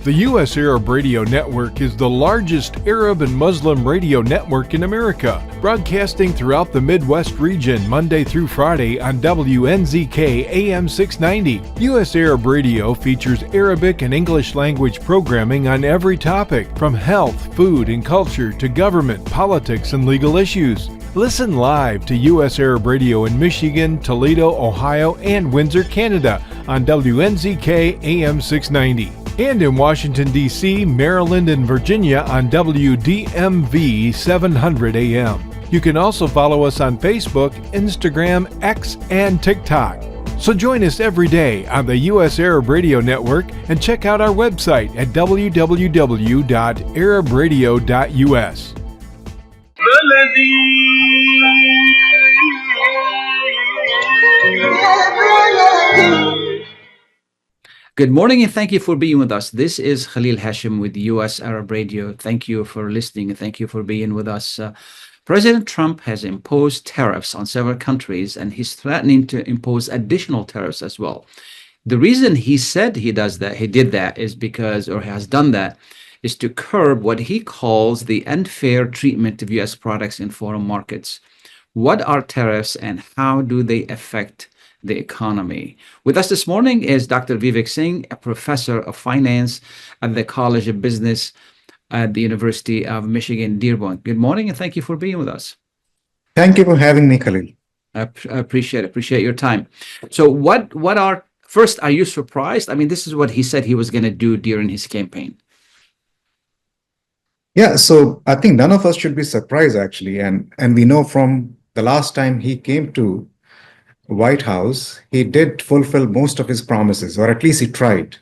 The U.S. Arab Radio Network is the largest Arab and Muslim radio network in America, broadcasting throughout the Midwest region Monday through Friday on WNZK AM 690. U.S. Arab Radio features Arabic and English language programming on every topic, from health, food, and culture to government, politics, and legal issues. Listen live to U.S. Arab Radio in Michigan, Toledo, Ohio, and Windsor, Canada on WNZK AM 690. And in Washington, D.C., Maryland, and Virginia on WDMV 700 AM. You can also follow us on Facebook, Instagram, X, and TikTok. So join us every day on the U.S. Arab Radio Network and check out our website at www.arabradio.us. Good morning and thank you for being with us. This is Khalil Hachem with U.S. Arab Radio. Thank you for listening and thank you for being with us. President Trump has imposed tariffs on several countries and he's threatening to impose additional tariffs as well. The reason he said he did that is because, or has done that, is to curb what he calls the unfair treatment of U.S. products in foreign markets. What are tariffs and how do they affect the economy? With us this morning is Dr. Vivek Singh, a professor of finance at the College of Business at the University of Michigan, Dearborn. Good morning and thank you for being with us. Thank you for having me, Khalil. I appreciate your time. So first, are you surprised? I mean, this is what he said he was going to do during his campaign. Yeah, so I think none of us should be surprised, actually. And we know from the last time he came to White House, he did fulfill most of his promises, or at least he tried.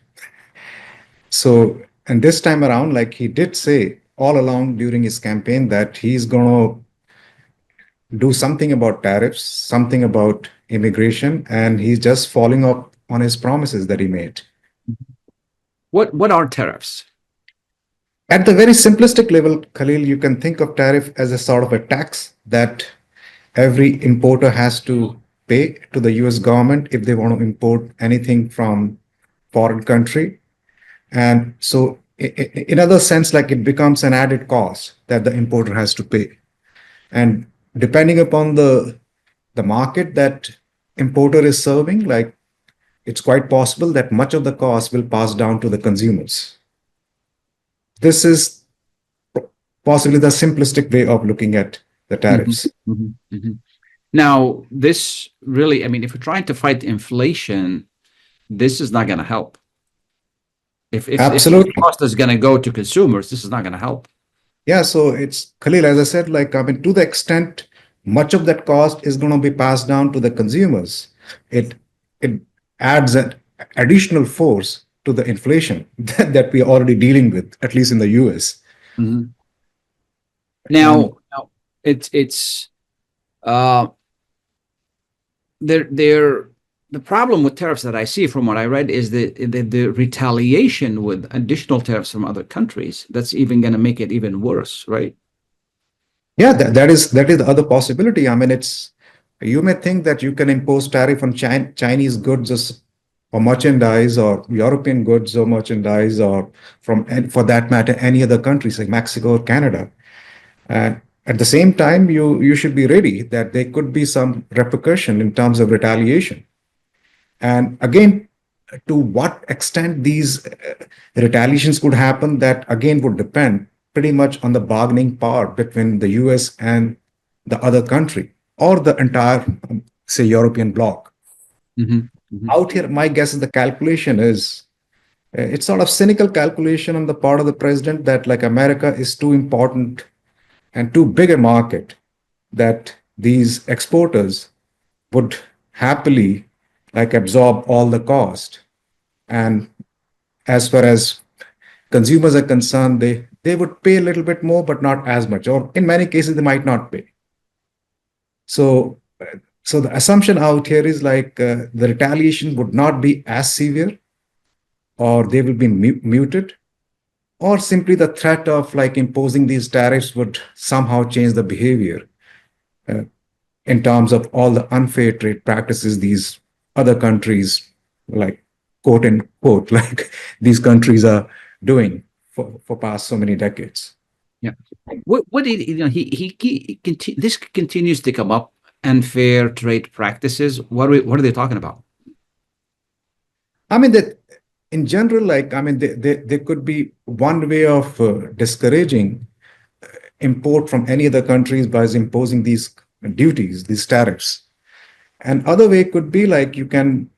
So, and this time around, like he did say all along during his campaign that he's going to do something about tariffs, something about immigration, and he's just following up on his promises that he made. What are tariffs? At the very simplistic level, Khalil, you can think of tariff as a sort of a tax that every importer has to pay to the US government if they want to import anything from foreign country. And so in other sense, like it becomes an added cost that the importer has to pay. And depending upon the market that importer is serving, like it's quite possible that much of the cost will pass down to the consumers. This is possibly the simplistic way of looking at the tariffs. Mm-hmm. Mm-hmm. Now, this really, I mean, if we're trying to fight inflation, this is not going to help. If Absolutely. the cost is going to go to consumers, this is not going to help. Yeah, so it's, Khalil, as I said, like, I mean, to the extent much of that cost is going to be passed down to the consumers, it adds an additional force to the inflation that we are already dealing with, at least in the US. Mm-hmm. Now, the problem with tariffs that I see from what I read is the retaliation with additional tariffs from other countries. That's even going to make it even worse, right? Yeah, that is the other possibility. I mean, you may think that you can impose tariff on Chinese goods or merchandise, or European goods or merchandise, or for that matter, any other countries like Mexico or Canada. And at the same time, you should be ready that there could be some repercussion in terms of retaliation. And again, to what extent these retaliations could happen, that again would depend pretty much on the bargaining power between the US and the other country, or the entire, say, European bloc. Mm-hmm. Mm-hmm. Out here, my guess is the calculation is, it's sort of cynical calculation on the part of the president that like America is too important and too big a market that these exporters would happily like absorb all the cost. And as far as consumers are concerned, they would pay a little bit more, but not as much, or in many cases, they might not pay. So the assumption out here is like the retaliation would not be as severe, or they will be muted, or simply the threat of like imposing these tariffs would somehow change the behavior in terms of all the unfair trade practices these other countries, like quote unquote, like these countries are doing for past so many decades. Yeah. What did this continues to come up, unfair trade practices. What are they talking about? I mean, that in general, like, I mean, there could be one way of discouraging import from any other countries by imposing these duties, these tariffs. And other way could be like you can,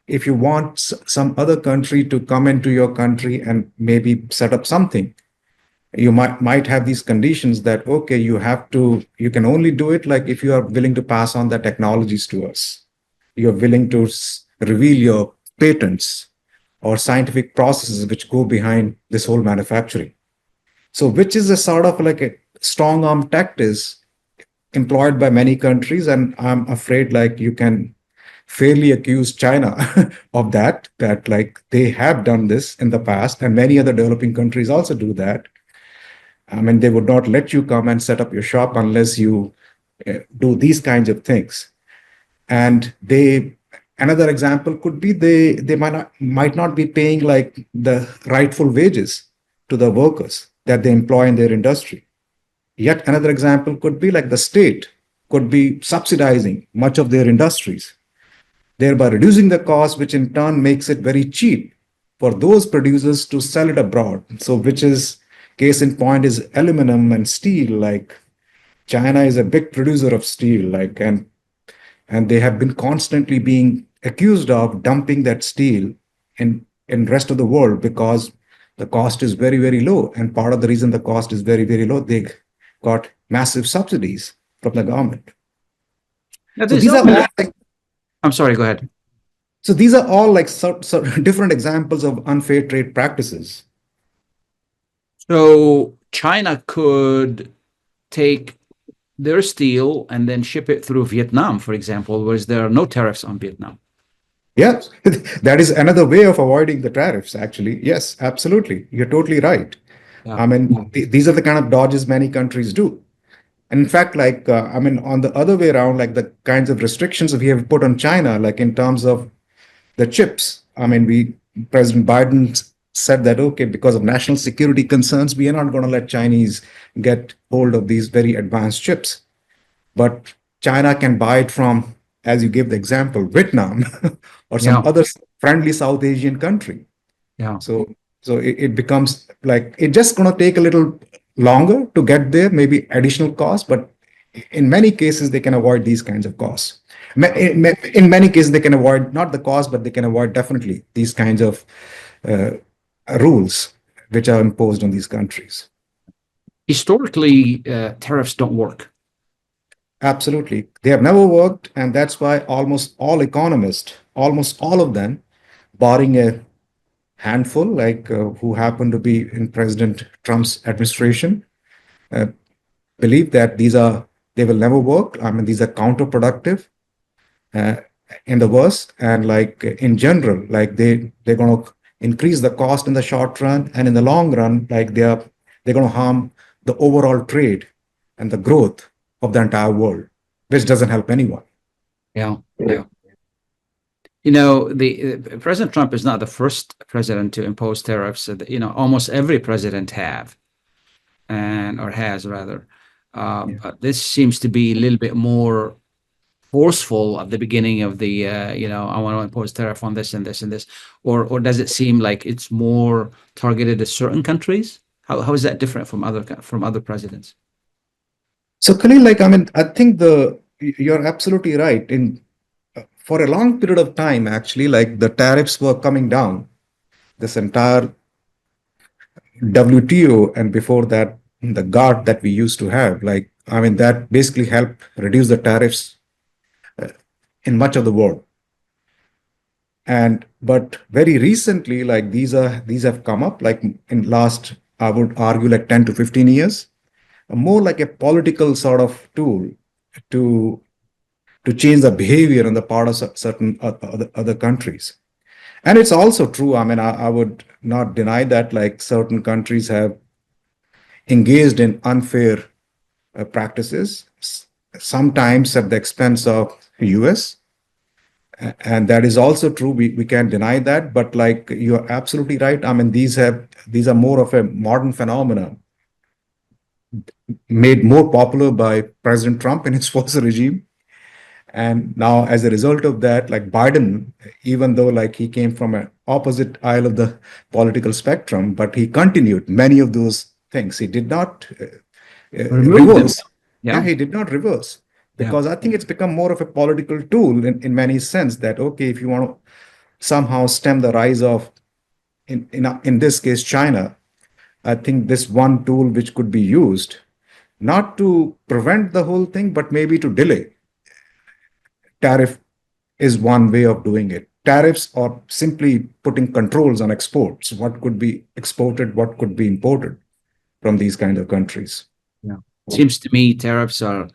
if you want some other country to come into your country and maybe set up something, you might have these conditions that, okay, you can only do it like if you are willing to pass on the technologies to us. You're willing to reveal your patents or scientific processes which go behind this whole manufacturing. So, which is a sort of like a strong arm tactics employed by many countries. And I'm afraid like you can fairly accuse China of that like they have done this in the past, and many other developing countries also do that. I mean, they would not let you come and set up your shop unless you do these kinds of things. And another example could be they might not be paying like the rightful wages to the workers that they employ in their industry. Yet another example could be like the state could be subsidizing much of their industries, thereby reducing the cost, which in turn makes it very cheap for those producers to sell it abroad. So, which is case in point is aluminum and steel. Like China is a big producer of steel, like and they have been constantly being accused of dumping that steel in rest of the world because the cost is very, very low. And part of the reason the cost is very, very low, they got massive subsidies from the government. Now, So these are all I'm sorry, go ahead. So these are all like different examples of unfair trade practices. So China could take their steel and then ship it through Vietnam, for example, whereas there are no tariffs on Vietnam. Yes, that is another way of avoiding the tariffs, actually. Yes, absolutely. You're totally right. Yeah. I mean, these are the kind of dodges many countries do. And in fact, like, I mean, on the other way around, like the kinds of restrictions we have put on China, like in terms of the chips. I mean, President Biden said that, okay, because of national security concerns, we are not going to let Chinese get hold of these very advanced chips. But China can buy it from, as you gave the example, Vietnam or some other friendly South Asian country. Yeah. So it becomes like it's just going to take a little longer to get there, maybe additional costs, but in many cases they can avoid these kinds of costs. In many cases they can avoid not the cost, but they can avoid definitely these kinds of rules which are imposed on these countries. Historically, tariffs don't work. Absolutely. They have never worked, and that's why almost all economists, almost all of them, barring a handful like who happen to be in President Trump's administration, believe that they will never work. I mean, these are counterproductive in the worst, and like in general, like they're going to increase the cost in the short run, and in the long run, like they're going to harm the overall trade and the growth of the entire world, which doesn't help anyone. Yeah. You know, the President Trump is not the first president to impose tariffs. You know, almost every president has rather. But this seems to be a little bit more forceful at the beginning of the, I want to impose tariff on this and this and this, or does it seem like it's more targeted at certain countries? How is that different from other presidents? So Khalil, like, I mean, I think you're absolutely right. For a long period of time, actually, like the tariffs were coming down. This entire WTO and before that, the GATT that we used to have, like, I mean, that basically helped reduce the tariffs in much of the world. But very recently, like these have come up like in last, I would argue, like 10 to 15 years, more like a political sort of tool to change the behavior on the part of certain other countries. And it's also true. I mean, I would not deny that like certain countries have engaged in unfair practices, sometimes at the expense of US. And that is also true. We can't deny that. But like you're absolutely right. I mean, these are more of a modern phenomenon made more popular by President Trump in his first regime. And now, as a result of that, like Biden, even though like he came from an opposite aisle of the political spectrum, but he continued many of those things. He did not Remove them. reverse. Yeah, he did not reverse because I think it's become more of a political tool in many sense that, okay, if you want to somehow stem the rise of, in this case, China, I think this one tool which could be used not to prevent the whole thing, but maybe to delay. Tariff is one way of doing it. Tariffs or simply putting controls on exports, what could be exported, what could be imported from these kind of countries. Yeah. Seems to me tariffs are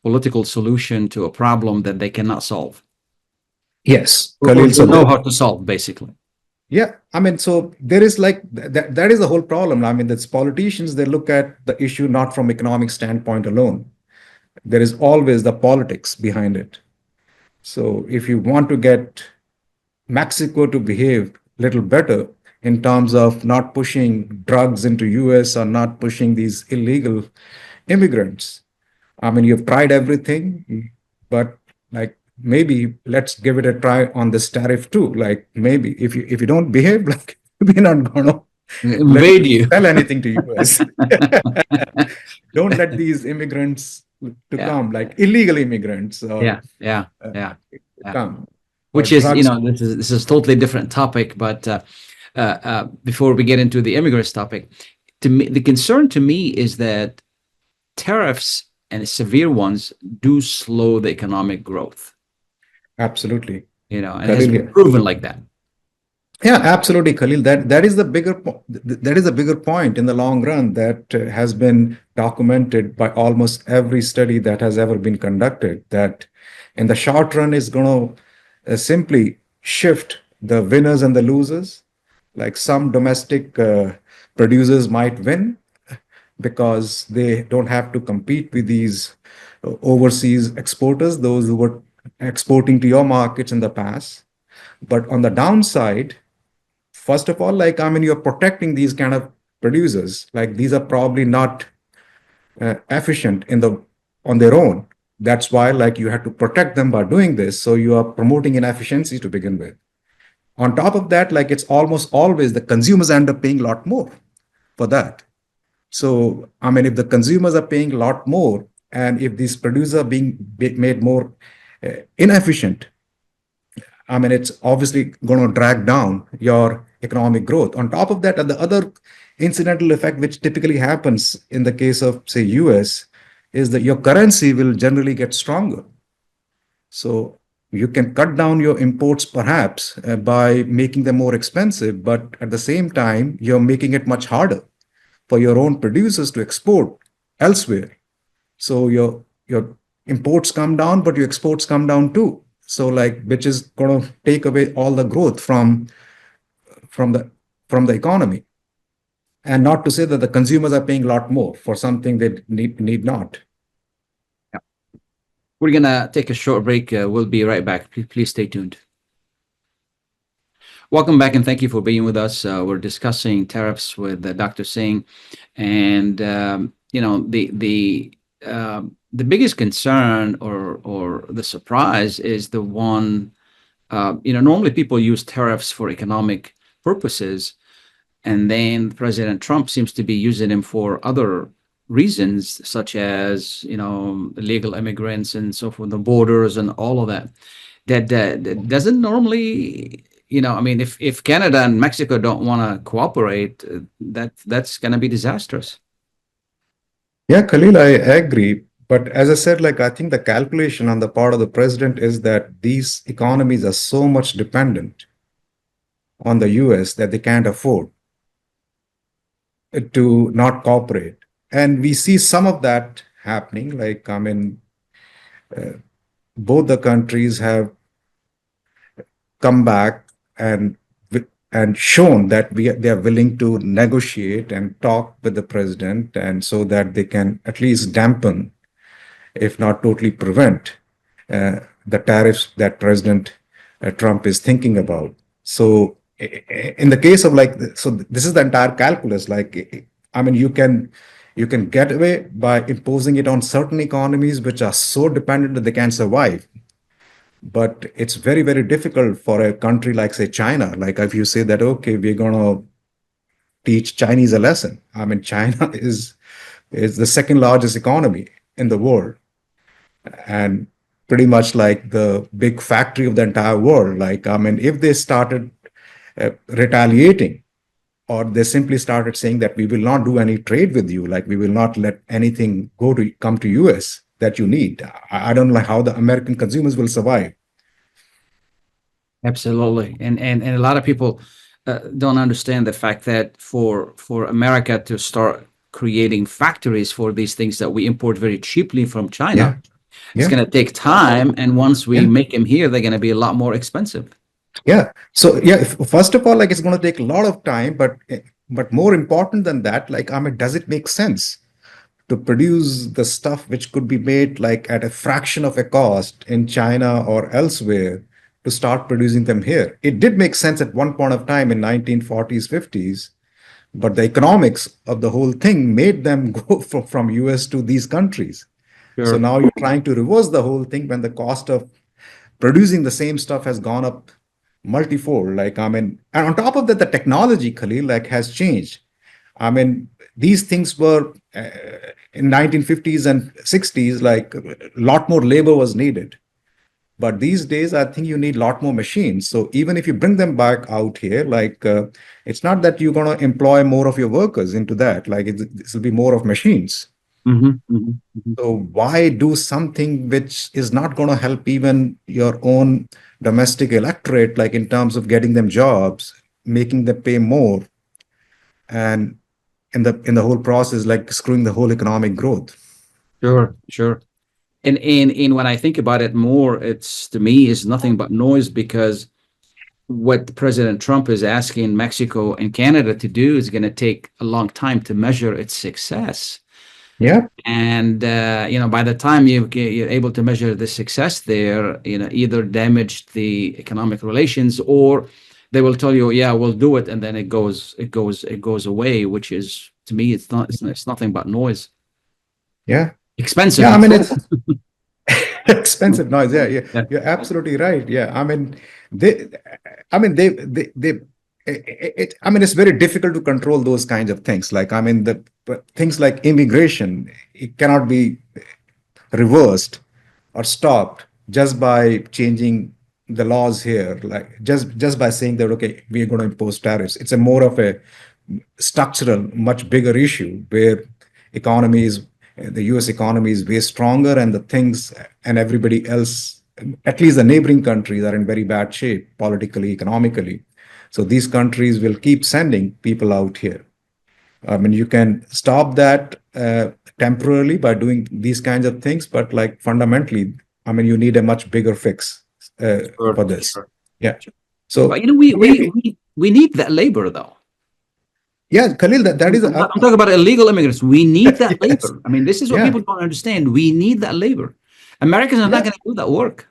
political solution to a problem that they cannot solve. Yes. Khalil, so know how to solve, basically. Yeah, I mean, so there is like that is the whole problem. I mean, that's politicians, they look at the issue not from economic standpoint alone. There is always the politics behind it. So if you want to get Mexico to behave a little better in terms of not pushing drugs into US or not pushing these illegal immigrants, I mean, you've tried everything, but like maybe let's give it a try on this tariff too. Like maybe if you don't behave, like we're not gonna invade you, sell anything to US. Don't let these immigrants to come, like illegal immigrants. Come. Which is, this is totally different topic. But before we get into the immigrants topic, to me, the concern to me is that tariffs and severe ones do slow the economic growth. Absolutely. And it has been proven like that. Yeah, absolutely, Khalil. That is the bigger point in the long run that has been documented by almost every study that has ever been conducted. That in the short run is going to simply shift the winners and the losers. Like some domestic producers might win because they don't have to compete with these overseas exporters, those who were exporting to your markets in the past. But on the downside, first of all, like, I mean, you're protecting these kind of producers. Like these are probably not efficient on their own. That's why like you have to protect them by doing this. So you are promoting inefficiency to begin with. On top of that, like it's almost always the consumers end up paying a lot more for that. So, I mean, if the consumers are paying a lot more and if these producers are being made more inefficient, I mean, it's obviously going to drag down your economic growth. On top of that, the other incidental effect, which typically happens in the case of, say, US, is that your currency will generally get stronger. So you can cut down your imports perhaps by making them more expensive, but at the same time, you're making it much harder for your own producers to export elsewhere. So your imports come down, but your exports come down too. So like, which is going to take away all the growth from the economy. And not to say that the consumers are paying a lot more for something they need not. Yeah. We're going to take a short break. We'll be right back. Please stay tuned. Welcome back, and thank you for being with us. We're discussing tariffs with Dr. Singh, and the biggest concern or the surprise is the one. Normally people use tariffs for economic purposes, and then President Trump seems to be using them for other reasons, such as illegal immigrants and so forth, the borders and all of that. That doesn't normally. I mean, if Canada and Mexico don't want to cooperate, that's going to be disastrous. Yeah, Khalil, I agree. But as I said, like, I think the calculation on the part of the president is that these economies are so much dependent on the US that they can't afford to not cooperate. And we see some of that happening. Like, I mean, both the countries have come back and shown that they are willing to negotiate and talk with the president, and so that they can at least dampen, if not totally prevent, the tariffs that President Trump is thinking about. So in the case of like, so this is the entire calculus. Like, I mean, you can get away by imposing it on certain economies which are so dependent that they can't survive. But it's very, very difficult for a country like, say, China. Like, if you say that, okay, we're going to teach Chinese a lesson. I mean, China is the second largest economy in the world, and pretty much like the big factory of the entire world. Like, I mean, if they started retaliating, or they simply started saying that we will not do any trade with you, like we will not let anything come to US that you need. I don't know how the American consumers will survive. Absolutely, and a lot of people don't understand the fact that for America to start creating factories for these things that we import very cheaply from China, Yeah, it's yeah, going to take time, and once we yeah. make them here, they're going to be a lot more expensive. Yeah. So yeah, first of all, like it's going to take a lot of time, but more important than that, like I mean, does it make sense to produce the stuff which could be made like at a fraction of a cost in China or elsewhere to start producing them here? It did make sense at one point of time in 1940s, 50s, but the economics of the whole thing made them go from US to these countries. So Sure. now you're trying to reverse the whole thing when the cost of producing the same stuff has gone up multifold. Like, I mean, and on top of that, the technology, Khalil, like has changed. I mean, these things were in 1950s and 60s, like a lot more labor was needed. But these days, I think you need a lot more machines. So even if you bring them back out here, like it's not that you're going to employ more of your workers into that. Like this will be more of machines. So why do something which is not going to help even your own domestic electorate, like in terms of getting them jobs, making them pay more, and in the whole process, like screwing the whole economic growth? Sure, sure. And when I think about it more, it's to me is nothing but noise, because what President Trump is asking Mexico and Canada to do is going to take a long time to measure its success. Yeah, And by the time you're able to measure the success there, either damage the economic relations, or they will tell you, yeah, we'll do it, and then it goes away, which is, to me, it's nothing but noise. yeah, Expensive. yeah. I mean, it's expensive noise. Yeah, yeah, Yeah. you're absolutely right. Yeah, I mean, they, I mean, I mean, it's very difficult to control those kinds of things. Like, I mean, the things like immigration, it cannot be reversed or stopped just by changing the laws here. Like, just by saying that, okay, we are going to impose tariffs. It's a more of a structural, much bigger issue where economies, the US economy is way stronger, and the things and everybody else, at least the neighboring countries, are in very bad shape politically, economically. So these countries will keep sending people out here. I mean, you can stop that temporarily by doing these kinds of things, but like fundamentally, I mean, you need a much bigger fix for Sure, this. sure. Yeah. But So we need that labor, though. yeah, Khalil, that is I'm talking about illegal immigrants. We need that yes, labor. I mean, this is what yeah, people don't understand. We need that labor. Americans are not yeah. going to do that work.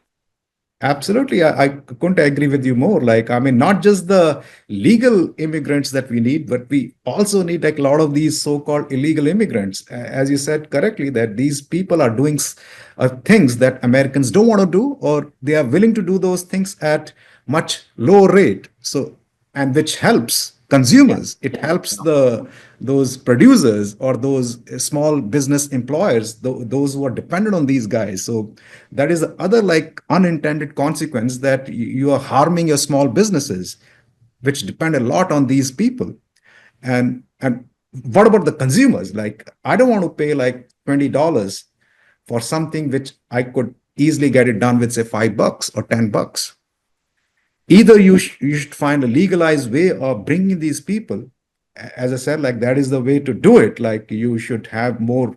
Absolutely. I couldn't agree with you more. Like, I mean, not just the legal immigrants that we need, but we also need like a lot of these so-called illegal immigrants. As you said correctly, that these people are doing things that Americans don't want to do, or they are willing to do those things at much lower rate. So, and which helps Yeah. consumers. It helps those producers or those small business employers, those who are dependent on these guys. So that is the other like unintended consequence, that you are harming your small businesses, which depend a lot on these people. And what about the consumers? Like, I don't want to pay like $20 for something which I could easily get it done with, say, $5 or $10. Either you should find a legalized way of bringing these people. As I said, like that is the way to do it. Like, you should have more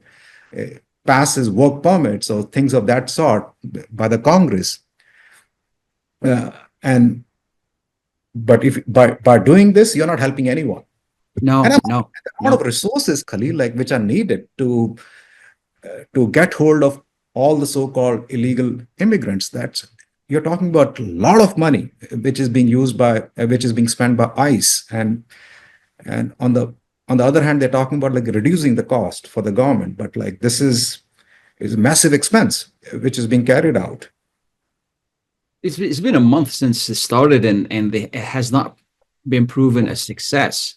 uh, passes, work permits, or things of that sort by the Congress. And but if by doing this, you're not helping anyone. And No, no, the amount no. of resources, Khalil, like which are needed to get hold of all the so-called illegal immigrants, that's you're talking about a lot of money which is being used by which is being spent by ICE, and on the other hand, they're talking about like reducing the cost for the government, but like this is a massive expense which is being carried out. It's been a month since it started, and it has not been proven a success.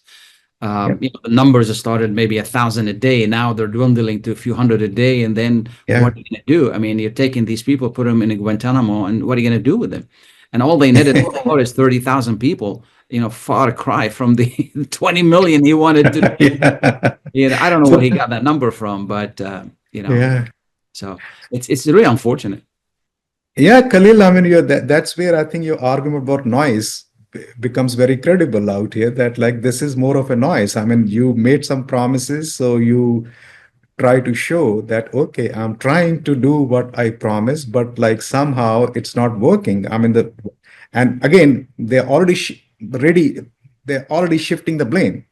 The numbers have started maybe 1,000 a day. Now they're dwindling to a few hundred a day. And then what are you going to do? I mean, you're taking these people, put them in a Guantanamo, and what are you going to do with them? And all they needed is 30,000 people, far cry from the 20 million he wanted to. I don't know where he got that number from, but, so it's really unfortunate. Yeah, Khalil, I mean, that's where I think your argument about noise becomes very credible out here, that like this is more of a noise. I mean, you made some promises, so you try to show that, okay, I'm trying to do what I promised, but like somehow it's not working. I mean, and again, they're already shifting the blame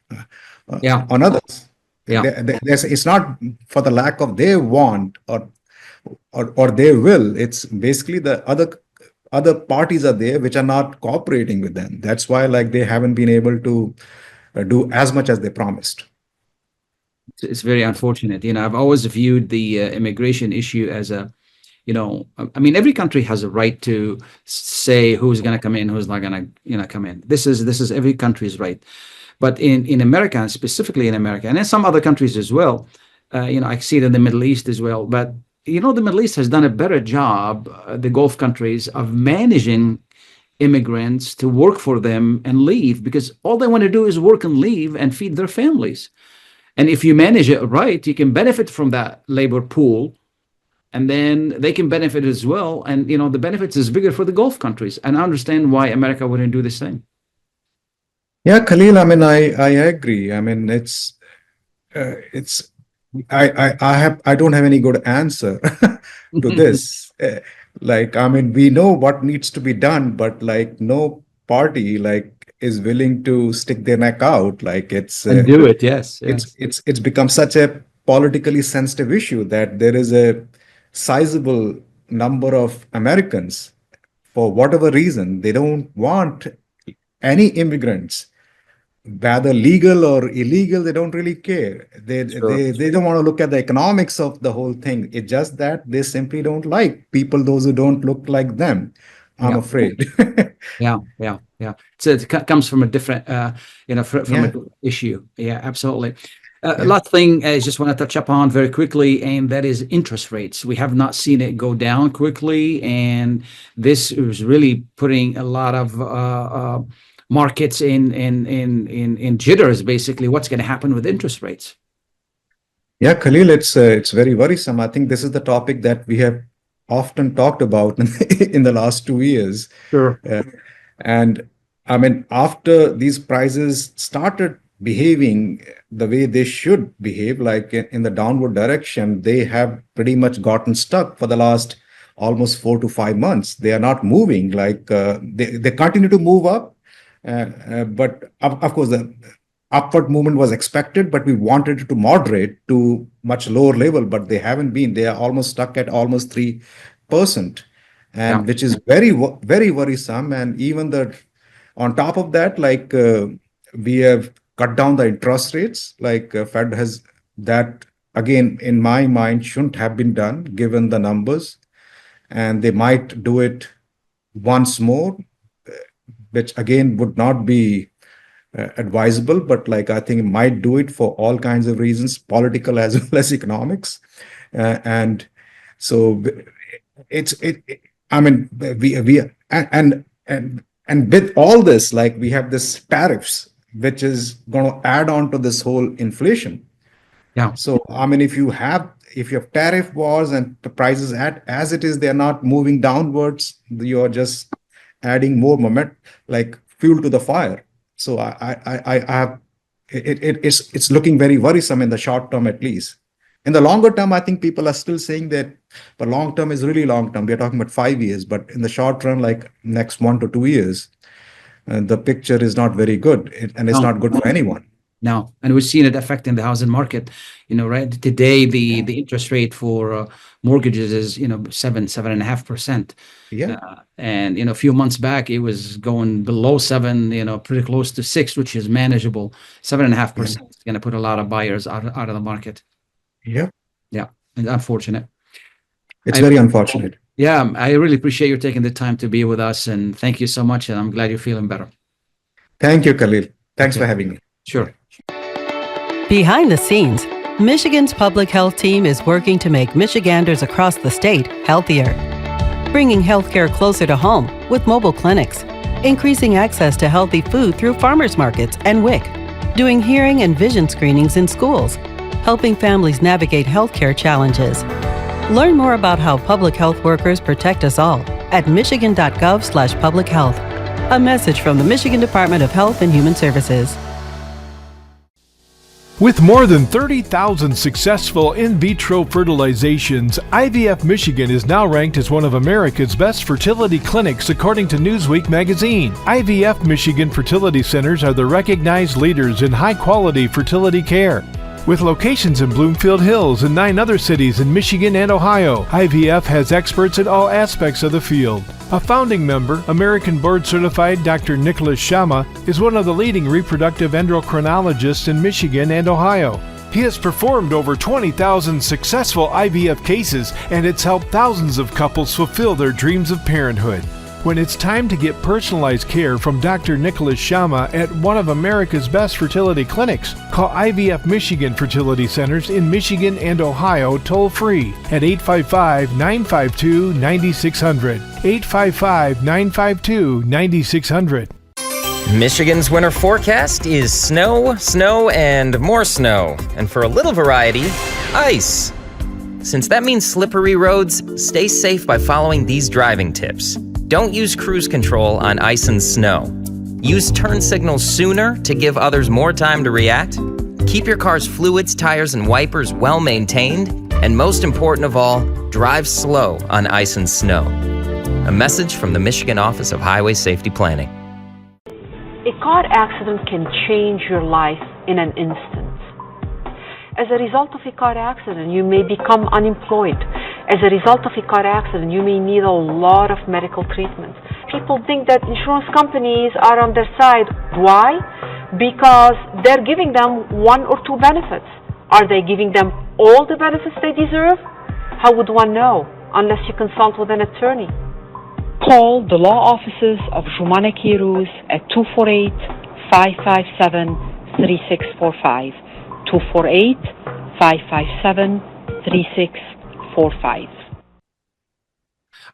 on others. It's not for the lack of their want or their will. It's basically the other parties are there which are not cooperating with them. That's why like they haven't been able to do as much as they promised. It's very unfortunate. I've always viewed the immigration issue as I mean, every country has a right to say who's going to come in, who's not going to come in. This is every country's right. But in America, and specifically in America, and in some other countries as well, I see it in the Middle East as well. But the Middle East has done a better job, the Gulf countries, of managing immigrants to work for them and leave, because all they want to do is work and leave and feed their families. And if you manage it right, you can benefit from that labor pool, and then they can benefit as well. And, the benefits is bigger for the Gulf countries. And I understand why America wouldn't do the same. Yeah, Khalil, I mean, I agree. I mean, I don't have any good answer to this. I mean, we know what needs to be done, but like no party is willing to stick their neck out. And do it. Yes. It's become such a politically sensitive issue that there is a sizable number of Americans, for whatever reason, they don't want any immigrants, whether legal or illegal. They don't really care. They don't want to look at the economics of the whole thing. It's just that they simply don't like people, those who don't look like them, I'm afraid. Yeah. So it comes from a different, from a different issue. Yeah, absolutely. Last thing I just want to touch upon very quickly, and that is interest rates. We have not seen it go down quickly, and this is really putting a lot of markets in jitters. Basically, what's going to happen with interest rates? Yeah, Khalil, it's very worrisome. I think this is the topic that we have often talked about in the last 2 years. Sure. And I mean, after these prices started behaving the way they should behave, like in the downward direction, they have pretty much gotten stuck for the last almost 4 to 5 months. They are not moving. They continue to move up. But of course, the upward movement was expected, but we wanted it to moderate to much lower level, but they haven't been. They are almost stuck at almost 3%, and which is very, very worrisome. And even on top of that, we have cut down the interest rates. Fed has that, again, in my mind, shouldn't have been done given the numbers, and they might do it once more, which again would not be advisable, but I think it might do it for all kinds of reasons, political as well as economics. And so I mean, we and with all this, we have this tariffs, which is going to add on to this whole inflation. Yeah. So I mean, if you have tariff wars and the prices as it is, they're not moving downwards, you're just adding more moment, fuel to the fire. So it's looking very worrisome in the short term, at least. In the longer term, I think people are still saying that the long term is really long term. We're talking about 5 years, but in the short run, next 1 to 2 years, the picture is not very good, and it's not good for anyone. No, and we've seen it affecting the housing market. Right today, the interest rate for mortgages is 7.5%. Yeah. And a few months back, it was going below 7, pretty close to 6, which is manageable. 7.5% is going to put a lot of buyers out of the market. Yeah. Yeah, it's unfortunate. It's very unfortunate. Yeah, I really appreciate you taking the time to be with us, and thank you so much. And I'm glad you're feeling better. Thank you, Khalil. Thanks Okay. for having me. Sure. Behind the scenes, Michigan's public health team is working to make Michiganders across the state healthier, bringing healthcare closer to home with mobile clinics, increasing access to healthy food through farmers markets and WIC, doing hearing and vision screenings in schools, helping families navigate healthcare challenges. Learn more about how public health workers protect us all at michigan.gov/public health. A message from the Michigan Department of Health and Human Services. With more than 30,000 successful in vitro fertilizations, IVF Michigan is now ranked as one of America's best fertility clinics according to Newsweek magazine. IVF Michigan fertility centers are the recognized leaders in high-quality fertility care. With locations in Bloomfield Hills and 9 other cities in Michigan and Ohio, IVF has experts in all aspects of the field. A founding member, American board-certified Dr. Nicholas Shama, is one of the leading reproductive endocrinologists in Michigan and Ohio. He has performed over 20,000 successful IVF cases, and it's helped thousands of couples fulfill their dreams of parenthood. When it's time to get personalized care from Dr. Nicholas Shama at one of America's best fertility clinics, call IVF Michigan Fertility Centers in Michigan and Ohio toll-free at 855-952-9600. 855-952-9600. Michigan's winter forecast is snow, snow, and more snow. And for a little variety, ice. Since that means slippery roads, stay safe by following these driving tips. Don't use cruise control on ice and snow. Use turn signals sooner to give others more time to react. Keep your car's fluids, tires, and wipers well maintained. And most important of all, drive slow on ice and snow. A message from the Michigan Office of Highway Safety Planning. A car accident can change your life in an instant. As a result of a car accident, you may become unemployed. As a result of a car accident, you may need a lot of medical treatment. People think that insurance companies are on their side. Why? Because they're giving them 1 or 2 benefits. Are they giving them all the benefits they deserve? How would one know unless you consult with an attorney? Call the law offices of Jumana Kiruz at 248-557-3645. 248-557-3645.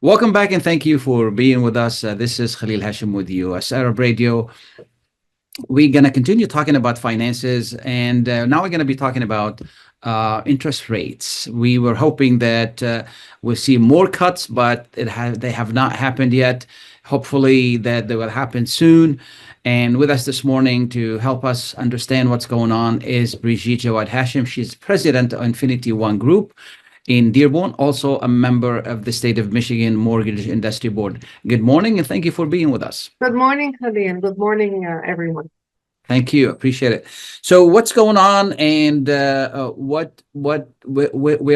Welcome back, and thank you for being with us. This is Khalil Hachem with US Arab Radio. We're going to continue talking about finances, and now we're going to be talking about interest rates. We were hoping that we'll see more cuts, but they have not happened yet. Hopefully that they will happen soon. And with us this morning to help us understand what's going on is Brigitte Jaward Hachem. She's president of Infinity One Group in Dearborn, also a member of the State of Michigan Mortgage Industry Board. Good morning, and thank you for being with us. Good morning, Khalil. Good morning, everyone. Thank you. Appreciate it. So what's going on, and where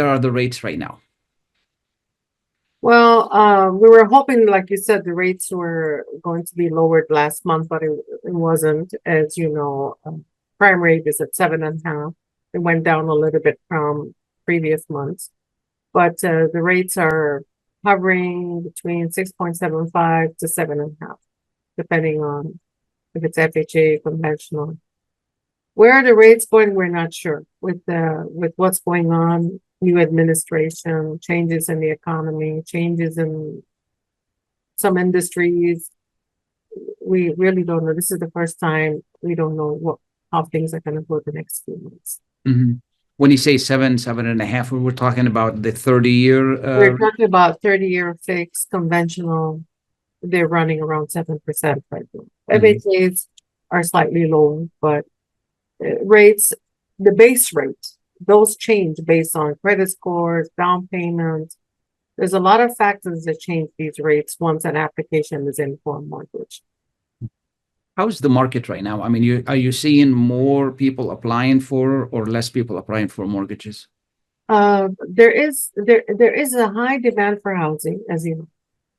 are the rates right now? Well, we were hoping, like you said, the rates were going to be lowered last month, but it wasn't. As you know, prime rate is at 7.5. It went down a little bit from previous months, but the rates are hovering between 6.75 to 7.5, depending on if it's FHA, conventional. Where are the rates going? We're not sure. With what's going on, new administration, changes in the economy, changes in some industries, we really don't know. This is the first time we don't know how things are going to go the next few months. Mm-hmm. When you say 7.5, we're talking about the 30-year. We're talking about 30-year fixed conventional. They're running around 7% right now. FHAs are slightly low, but rates, the base rate, those change based on credit scores, down payments. There's a lot of factors that change these rates once an application is in for a mortgage. How's the market right now? I mean, are you seeing more people applying for or less people applying for mortgages? There is a high demand for housing, as you know,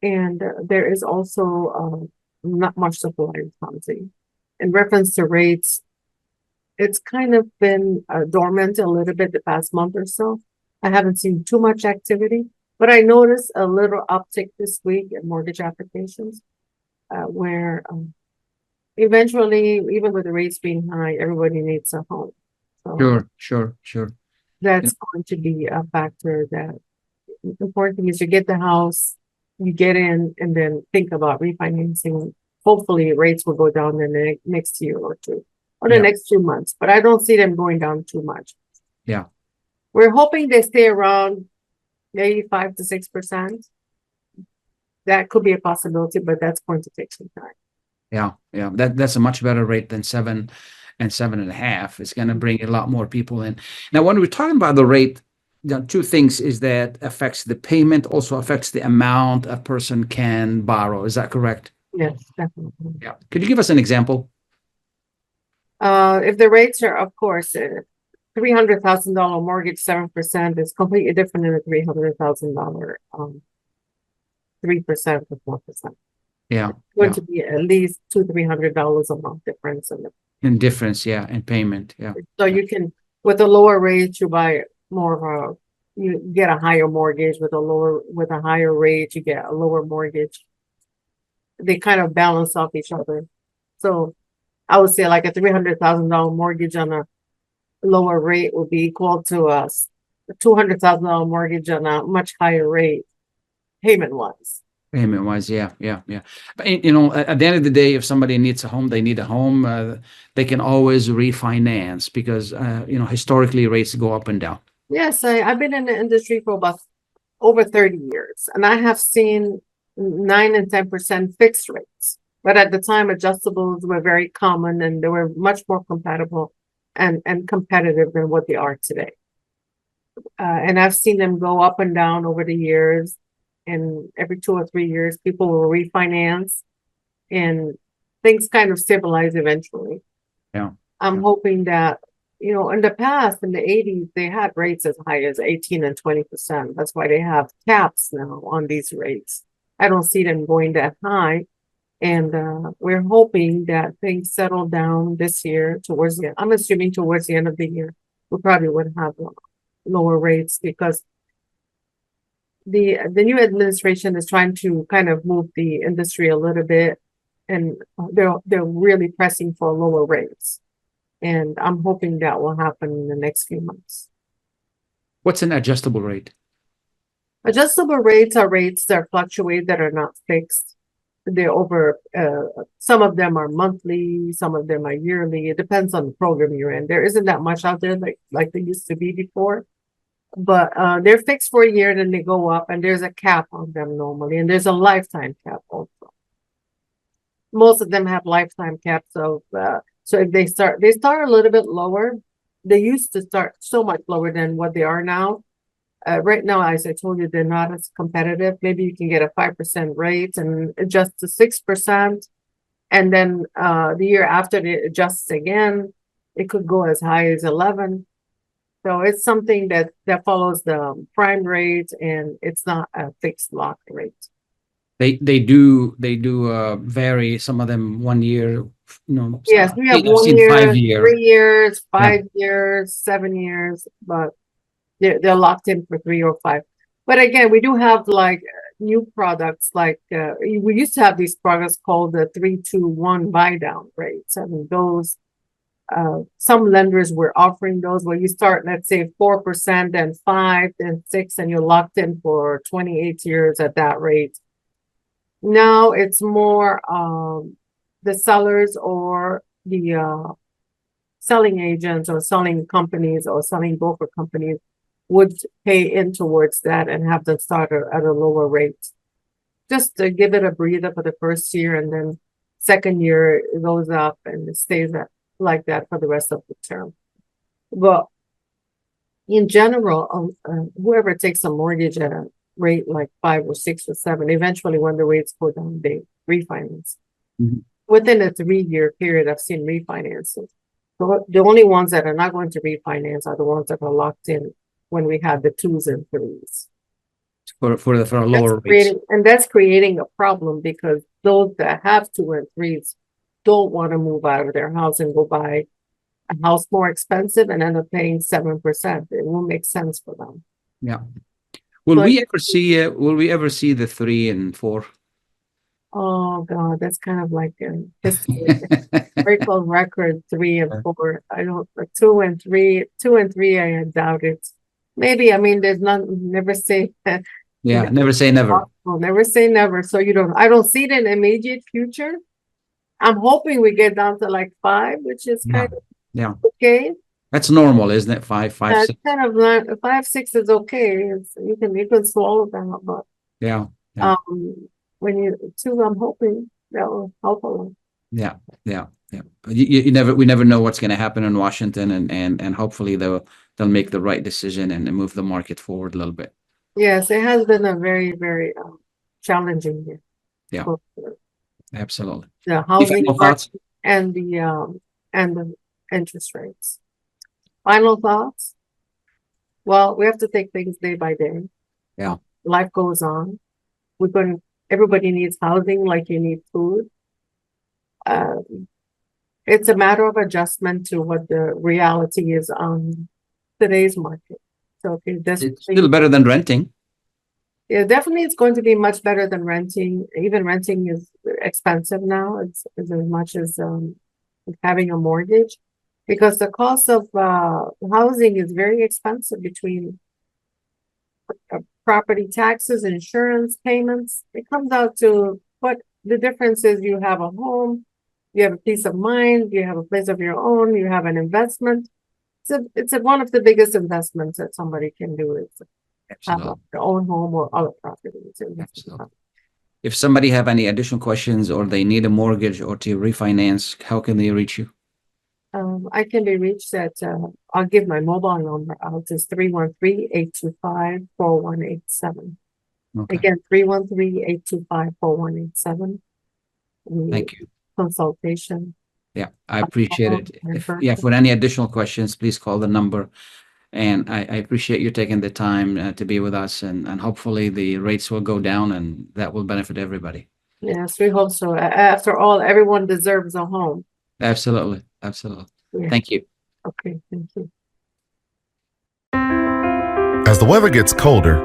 and there is also not much supply of housing. In reference to rates, it's kind of been dormant a little bit the past month or so. I haven't seen too much activity, but I noticed a little uptick this week in mortgage applications, where eventually, even with the rates being high, everybody needs a home. So Sure. that's going to be a factor. That important thing is you get the house, you get in, and then think about refinancing. Hopefully, rates will go down in the next year or two, or the next 2 months. But I don't see them going down too much. Yeah. We're hoping they stay around maybe 5 to 6%. That could be a possibility, but that's going to take some time. Yeah. That's a much better rate than 7 and 7.5. It's going to bring a lot more people in. Now, when we're talking about the rate, two things is that affects the payment, also affects the amount a person can borrow. Is that correct? Yes, definitely. Yeah. Could you give us an example? If the rates are, of course, $300,000 mortgage, 7% is completely different than a $300,000 3% or 4%. Yeah. It's going to be at least $200-300 a month difference in difference, in payment. Yeah. So you can, with a lower rate, you buy more of you get a higher mortgage. With a higher rate, you get a lower mortgage. They kind of balance off each other. So I would say like a $300,000 mortgage on a lower rate will be equal to a $200,000 mortgage on a much higher rate, payment-wise. Payment-wise, yeah. But, you know, at the end of the day, if somebody needs a home, they need a home. They can always refinance because, you know, historically rates go up and down. Yes, I've been in the industry for about over 30 years, and I have seen 9 and 10% fixed rates. But at the time, adjustables were very common, and they were much more compatible and competitive than what they are today. And I've seen them go up and down over the years. And every 2 or 3 years, people will refinance, and things kind of stabilize eventually. Yeah. I'm hoping that, you know, in the past, in the 80s, they had rates as high as 18 and 20%. That's why they have caps now on these rates. I don't see them going that high. And we're hoping that things settle down this year I'm assuming towards the end of the year, we probably would have lower rates because the new administration is trying to kind of move the industry a little bit, and they're really pressing for lower rates. And I'm hoping that will happen in the next few months. What's an adjustable rate? Adjustable rates are rates that fluctuate, that are not fixed. They're over, some of them are monthly, some of them are yearly. It depends on the program you're in. There isn't that much out there like there used to be before. But they're fixed for a year, then they go up, and there's a cap on them normally, and there's a lifetime cap also. Most of them have lifetime caps of, so if they start a little bit lower. They used to start so much lower than what they are now. Right now, as I told you, they're not as competitive. Maybe you can get a 5% rate and adjust to 6%, and then the year after it adjusts again. It could go as high as 11%. So it's something that follows the prime rate, and it's not a fixed lock rate. They do vary. Some of them 1 year, you know. Yes, we have 1 year, 5 year. 3 years, 5 years, 7 years, but they're locked in for 3 or 5. But again, we do have like new products. Like we used to have these products called the 3-2-1 buy down rates, and those. Some lenders were offering those where you start, let's say 4%, then 5%, then 6%, and you're locked in for 28 years at that rate. Now it's more the sellers or the selling agents or selling companies or selling broker companies would pay in towards that and have them start at a lower rate, just to give it a breather for the first year, and then second year it goes up and it stays at like that for the rest of the term. But in general, whoever takes a mortgage at a rate like 5 or 6 or 7, eventually when the rates go down, they refinance. Mm-hmm. within a 3-year period, I've seen refinances. The only ones that are not going to refinance are the ones that are locked in when we had the 2s and 3s. For a lower rates. And that's creating a problem because those that have 2 and 3s don't want to move out of their house and go buy a house more expensive and end up paying 7%. It won't make sense for them. Yeah. Will we ever see the 3 and 4? Oh God, that's kind of like a historical record. 3 and 4. I don't. 2 and 3. 2 and 3. I doubt it. Maybe. I mean, there's none. Never say. Yeah, never say never. Well, never say never. So I don't see it in the immediate future. I'm hoping we get down to like 5, which is kind of okay. That's normal, isn't it? 5, 6. Kind of like 5, 6 is okay. You can swallow that, but when you 2, I'm hoping that will help a lot. Yeah. We never know what's going to happen in Washington, and hopefully they'll make the right decision and move the market forward a little bit. Yes, it has been a very, very challenging year. Yeah, absolutely. The housing market and the interest rates. Final thoughts? Well, we have to take things day by day. Yeah. Life goes on. Everybody needs housing like you need food. It's a matter of adjustment to what the reality is on today's market. So it's still better than renting. Yeah, definitely it's going to be much better than renting. Even renting is expensive now. It's as much as having a mortgage, because the cost of housing is very expensive between property taxes, insurance payments. It comes out to what the difference is. You have a home, you have a peace of mind, you have a place of your own, you have an investment. It's one of the biggest investments that somebody can do is have their own home or other properties. Absolutely. If somebody have any additional questions or they need a mortgage or to refinance, how can they reach you? I can be reached at, I'll give my mobile number out. It's 313-825-4187. Okay. Again, 313-825-4187. Thank you. Consultation. Yeah, I appreciate it. For any additional questions, please call the number. And I appreciate you taking the time to be with us, and hopefully the rates will go down and that will benefit everybody. Yes, we hope so. After all, everyone deserves a home. Absolutely. Yeah. Thank you. Okay, thank you. As the weather gets colder,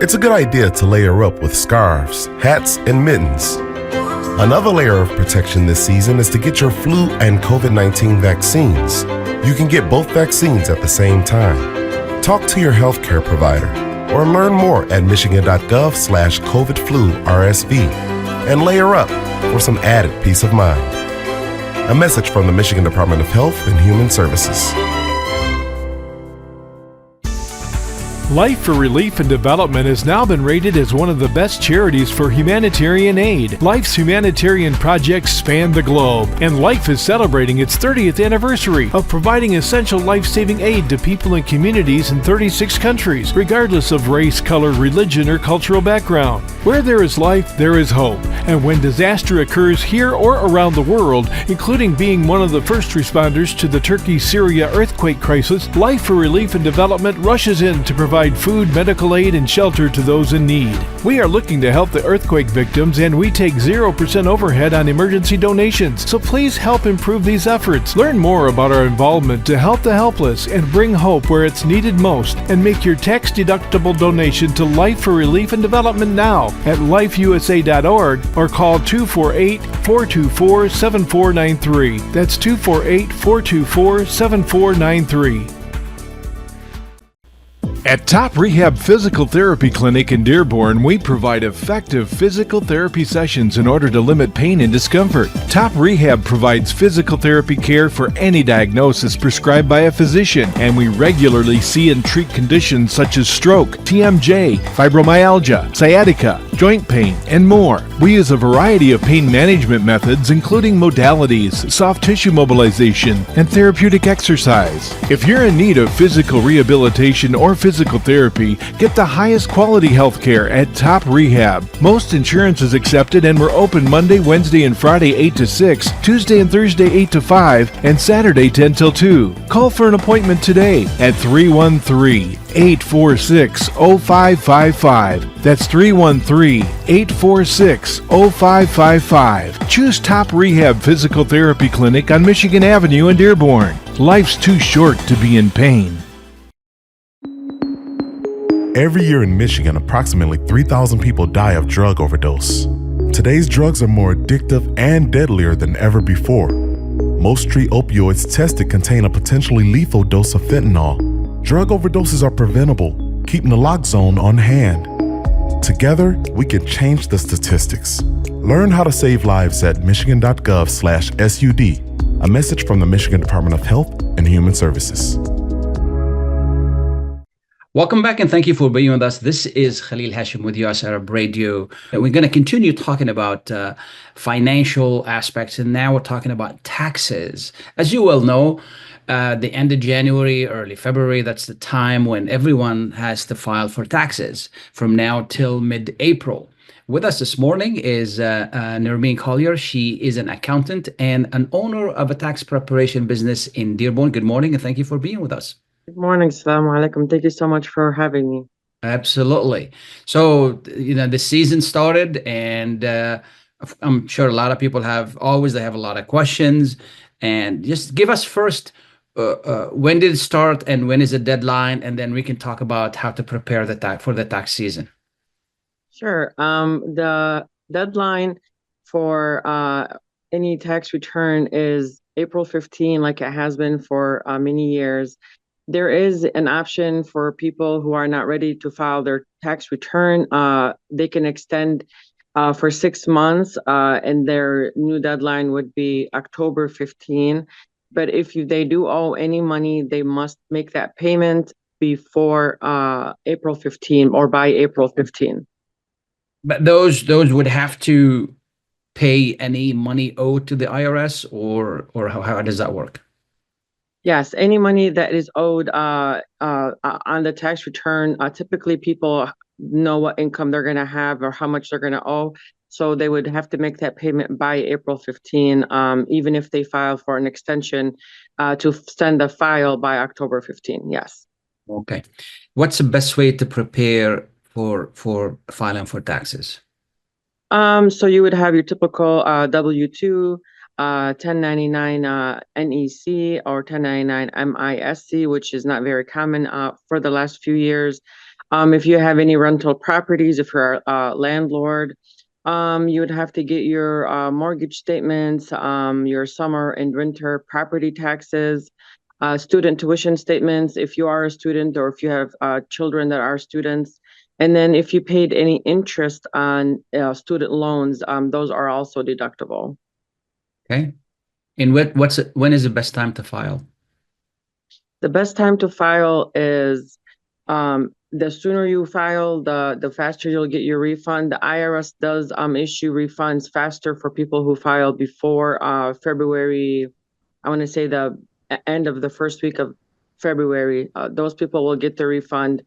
it's a good idea to layer up with scarves, hats, and mittens. Another layer of protection this season is to get your flu and COVID-19 vaccines. You can get both vaccines at the same time. Talk to your healthcare provider or learn more at michigan.gov/COVID-flu-RSV and layer up for some added peace of mind. A message from the Michigan Department of Health and Human Services. Life for Relief and Development has now been rated as one of the best charities for humanitarian aid. Life's humanitarian projects span the globe, and Life is celebrating its 30th anniversary of providing essential life-saving aid to people and communities in 36 countries, regardless of race, color, religion, or cultural background. Where there is life, there is hope. And when disaster occurs here or around the world, including being one of the first responders to the Turkey-Syria earthquake crisis, Life for Relief and Development rushes in to provide food, medical aid, and shelter to those in need. We are looking to help the earthquake victims, and we take 0% overhead on emergency donations. So please help improve these efforts. Learn more about our involvement to help the helpless and bring hope where it's needed most, and make your tax-deductible donation to Life for Relief and Development now at lifeusa.org or call 248-424-7493. That's 248-424-7493. At Top Rehab Physical Therapy Clinic in Dearborn, we provide effective physical therapy sessions in order to limit pain and discomfort. Top Rehab provides physical therapy care for any diagnosis prescribed by a physician, and we regularly see and treat conditions such as stroke, TMJ, fibromyalgia, sciatica, joint pain, and more. We use a variety of pain management methods, including modalities, soft tissue mobilization, and therapeutic exercise. If you're in need of physical rehabilitation or physical physical therapy, get the highest quality health care at Top Rehab. Most insurance is accepted and we're open Monday, Wednesday, and Friday 8 to 6, Tuesday and Thursday 8 to 5, and Saturday 10 till 2. Call for an appointment today at 313-846-0555. That's 313-846-0555. Choose Top Rehab Physical Therapy Clinic on Michigan Avenue in Dearborn. Life's too short to be in pain. Every year in Michigan, approximately 3,000 people die of drug overdose. Today's drugs are more addictive and deadlier than ever before. Most street opioids tested contain a potentially lethal dose of fentanyl. Drug overdoses are preventable. Keep naloxone on hand. Together, we can change the statistics. Learn how to save lives at michigan.gov/SUD. A message from the Michigan Department of Health and Human Services. Welcome back and thank you for being with us. This is Khalil Hachem with US Arab Radio. And we're going to continue talking about financial aspects, and now we're talking about taxes. As you well know, the end of January, early February, that's the time when everyone has to file for taxes from now till mid-April. With us this morning is Nirmeen Collier. She is an accountant and an owner of a tax preparation business in Dearborn. Good morning and thank you for being with us. Good morning. Assalamu alaikum. Thank you so much for having me. Absolutely. So, the season started and I'm sure a lot of people have a lot of questions. And just give us first, when did it start and when is the deadline? And then we can talk about how to prepare for the tax season. Sure. The deadline for any tax return is April 15, like it has been for many years. There is an option for people who are not ready to file their tax return. They can extend for 6 months, and their new deadline would be October 15. But if they do owe any money, they must make that payment before April 15 or by April 15. But those would have to pay any money owed to the IRS, or how does that work? Yes, any money that is owed on the tax return, typically people know what income they're going to have or how much they're going to owe. So they would have to make that payment by April 15, even if they file for an extension to send the file by October 15. Yes. Okay. What's the best way to prepare for filing for taxes? So you would have your typical W-2, 1099 NEC or 1099 MISC, which is not very common for the last few years. If you have any rental properties, if you're a landlord, you would have to get your mortgage statements, your summer and winter property taxes, student tuition statements if you are a student or if you have children that are students. And then if you paid any interest on student loans, those are also deductible. Okay. And when is the best time to file? The best time to file is the sooner you file, the faster you'll get your refund. The IRS does issue refunds faster for people who file before February. I want to say the end of the first week of February. Those people will get the refund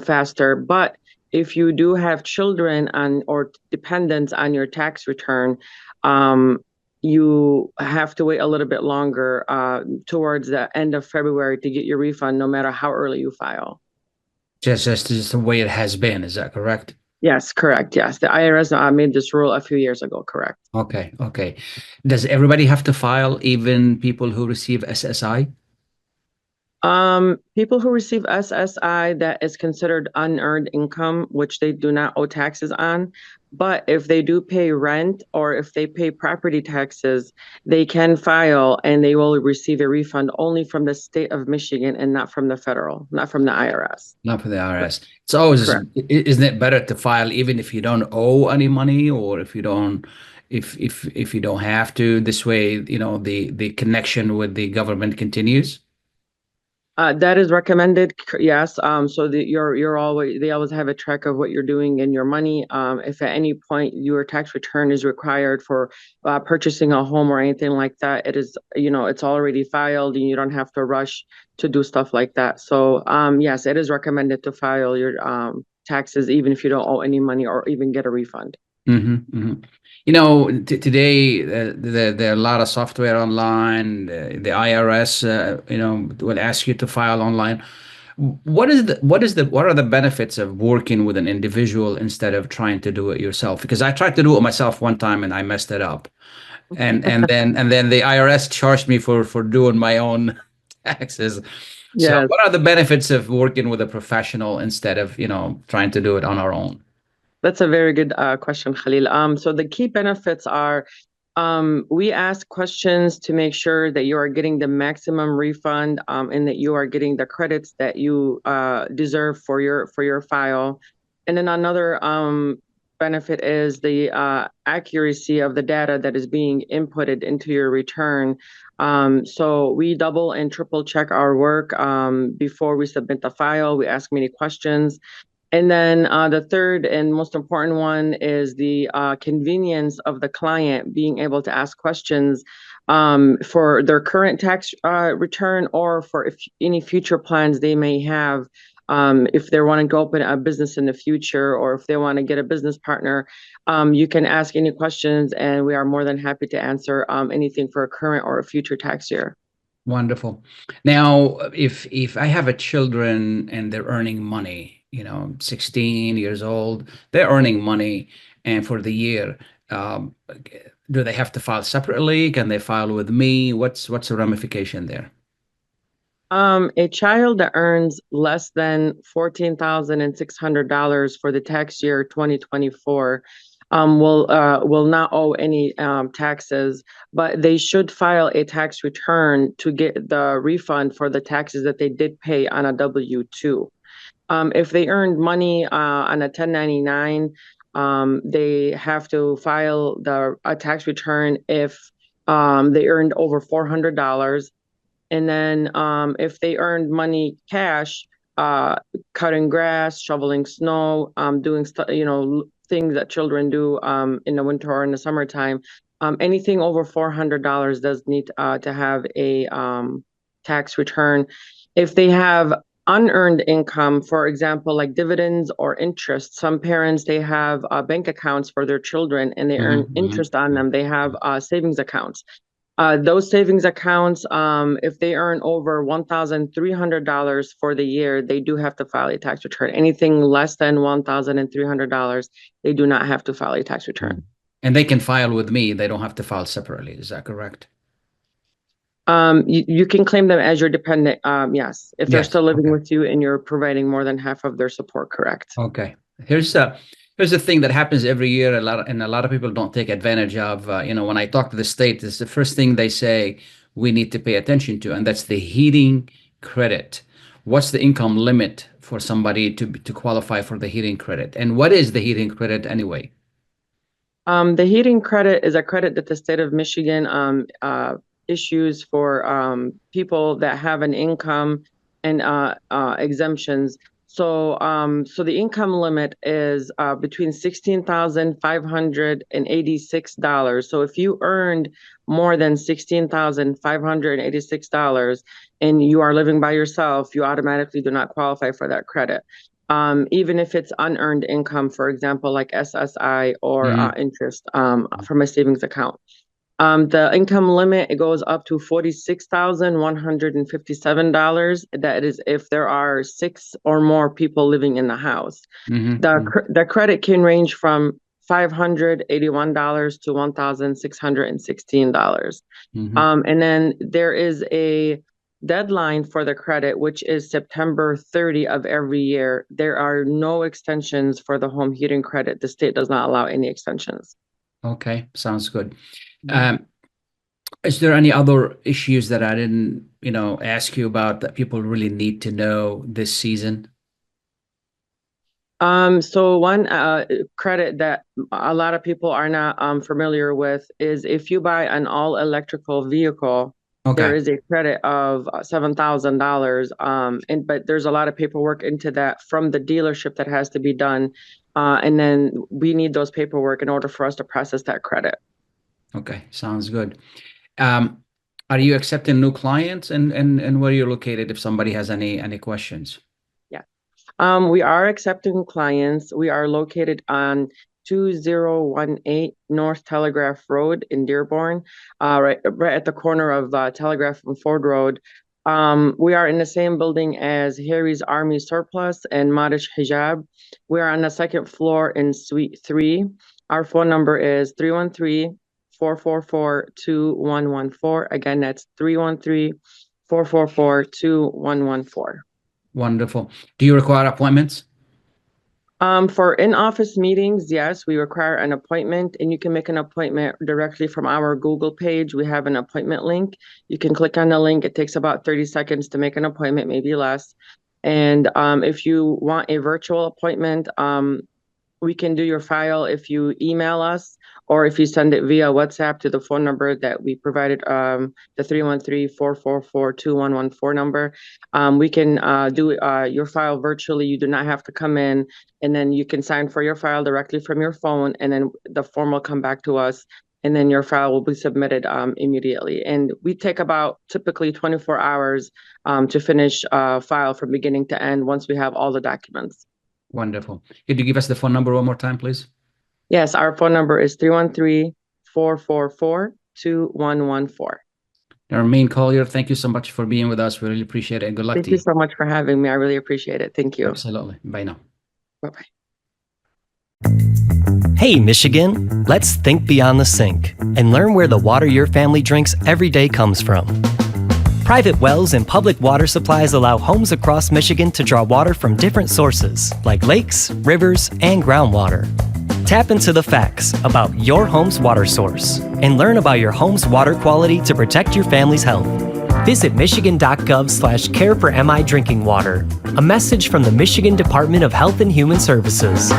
faster. But if you do have children or dependents on your tax return, you have to wait a little bit longer towards the end of February to get your refund, no matter how early you file. Just the way it has been, is that correct? Yes, correct. Yes, the IRS made this rule a few years ago, correct. Okay. Does everybody have to file, even people who receive SSI? People who receive SSI, that is considered unearned income, which they do not owe taxes on. But if they do pay rent or if they pay property taxes, they can file and they will receive a refund only from the state of Michigan and not from the federal, not from the IRS. Not from the IRS. It's always, isn't it better to file even if you don't owe any money, or if you don't, if you don't have to? This way, the connection with the government continues. That is recommended, yes. So that they always have a track of what you're doing and your money. If at any point your tax return is required for purchasing a home or anything like that, it is, it's already filed and you don't have to rush to do stuff like that. So, yes, it is recommended to file your taxes even if you don't owe any money or even get a refund. Today there are a lot of software online. The IRS, will ask you to file online. What are the benefits of working with an individual instead of trying to do it yourself? Because I tried to do it myself one time and I messed it up, and then the IRS charged me for doing my own taxes. So Yes. what are the benefits of working with a professional instead of trying to do it on our own? That's a very good question, Khalil. So the key benefits are we ask questions to make sure that you are getting the maximum refund and that you are getting the credits that you deserve for your file. And then another benefit is the accuracy of the data that is being inputted into your return. So we double and triple check our work before we submit the file. We ask many questions. And then the third and most important one is the convenience of the client being able to ask questions for their current tax return or for any future plans they may have. If they're wanting to open a business in the future or if they want to get a business partner, you can ask any questions and we are more than happy to answer anything for a current or a future tax year. Wonderful. Now, if I have a children and they're earning money, 16 years old, they're earning money, and for the year, do they have to file separately? Can they file with me? What's the ramification there? A child that earns less than $14,600 for the tax year 2024 will not owe any taxes, but they should file a tax return to get the refund for the taxes that they did pay on a W-2. If they earned money on a 1099, they have to file a tax return if they earned over $400. And then if they earned money cash, cutting grass, shoveling snow, doing things that children do in the winter or in the summertime, anything over $400 does need to have a tax return. If they have unearned income, for example, like dividends or interest, some parents, they have bank accounts for their children and they earn interest on them. They have savings accounts. Those savings accounts, if they earn over $1,300 for the year, they do have to file a tax return. Anything less than $1,300, they do not have to file a tax return. And they can file with me. They don't have to file separately. Is that correct? You can claim them as your dependent. Yes, if they're still living with you and you're providing more than half of their support, correct? Okay. Here's the thing that happens every year. A lot of people don't take advantage of. When I talk to the state, it's the first thing they say we need to pay attention to, and that's the heating credit. What's the income limit for somebody to qualify for the heating credit, and what is the heating credit anyway? The heating credit is a credit that the state of Michigan issues for people that have an income and exemptions. So the income limit is between $16,586. So if you earned more than $16,586 and you are living by yourself, you automatically do not qualify for that credit. Even if it's unearned income, for example, like SSI or interest from a savings account. The income limit, it goes up to $46,157. That is if there are 6 or more people living in the house. The credit can range from $581 to $1,616. And then there is a deadline for the credit, which is September 30 of every year. There are no extensions for the home heating credit. The state does not allow any extensions. Okay, sounds good. Is there any other issues that I didn't, ask you about that people really need to know this season? So one credit that a lot of people are not familiar with is if you buy an all-electrical vehicle, there Okay. is a credit of $7,000. But there's a lot of paperwork into that from the dealership that has to be done. And then we need those paperwork in order for us to process that credit. Okay. Sounds good. Are you accepting new clients, and where you're located if somebody has any questions? Yeah. We are accepting clients. We are located on 2018 North Telegraph Road in Dearborn, right at the corner of Telegraph and Ford Road. We are in the same building as Harry's Army Surplus and Madish Hijab. We are on the second floor in Suite 3. Our phone number is 313-444-2114. Again, that's 313-444-2114. Wonderful. Do you require appointments? For in-office meetings, yes, we require an appointment, and you can make an appointment directly from our Google page. We have an appointment link. You can click on the link. It takes about 30 seconds to make an appointment, maybe less. And if you want a virtual appointment, we can do your file if you email us, or if you send it via WhatsApp to the phone number that we provided, the 313-444-2114 number. We can do your file virtually. You do not have to come in, and then you can sign for your file directly from your phone, and then the form will come back to us, and then your file will be submitted immediately. And we take about typically 24 hours to finish a file from beginning to end once we have all the documents. Wonderful. Could you give us the phone number one more time, please? Yes, our phone number is 313-444-2114. Nirmeen Collier, thank you so much for being with us. We really appreciate it. And good luck Thank to you so much for having me. I really appreciate it. Thank you. Absolutely. Bye now. Bye-bye. Hey, Michigan, let's think beyond the sink and learn where the water your family drinks every day comes from. Private wells and public water supplies allow homes across Michigan to draw water from different sources, like lakes, rivers, and groundwater. Tap into the facts about your home's water source and learn about your home's water quality to protect your family's health. Visit michigan.gov/care for MI drinking water. A message from the Michigan Department of Health and Human Services.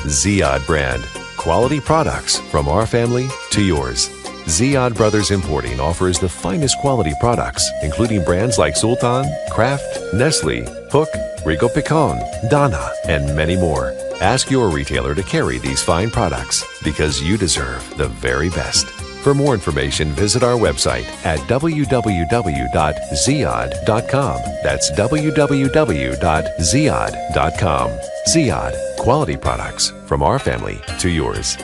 Ziyad brand. Quality products from our family to yours. Ziyad Brothers Importing offers the finest quality products, including brands like Sultan, Kraft, Nestle, Hook, Rico Picon, Donna, and many more. Ask your retailer to carry these fine products because you deserve the very best. For more information, visit our website at www.ziyad.com. That's www.ziyad.com. Ziyad, quality products from our family to yours.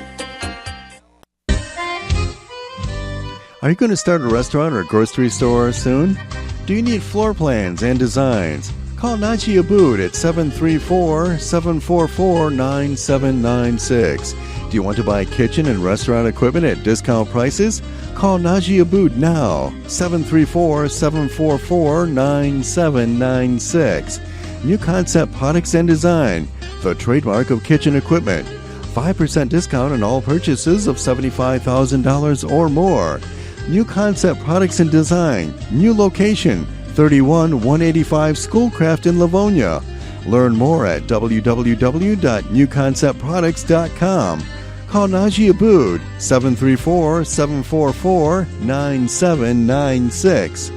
Are you going to start a restaurant or grocery store soon? Do you need floor plans and designs? Call Naji Abood at 734-744-9796. Do you want to buy kitchen and restaurant equipment at discount prices? Call Naji Abood now, 734-744-9796. New Concept Products and Design, the trademark of kitchen equipment. 5% discount on all purchases of $75,000 or more. New Concept Products and Design, new location, 31185 Schoolcraft in Livonia. Learn more at www.newconceptproducts.com. Call Naji Abood, 734-744-9796.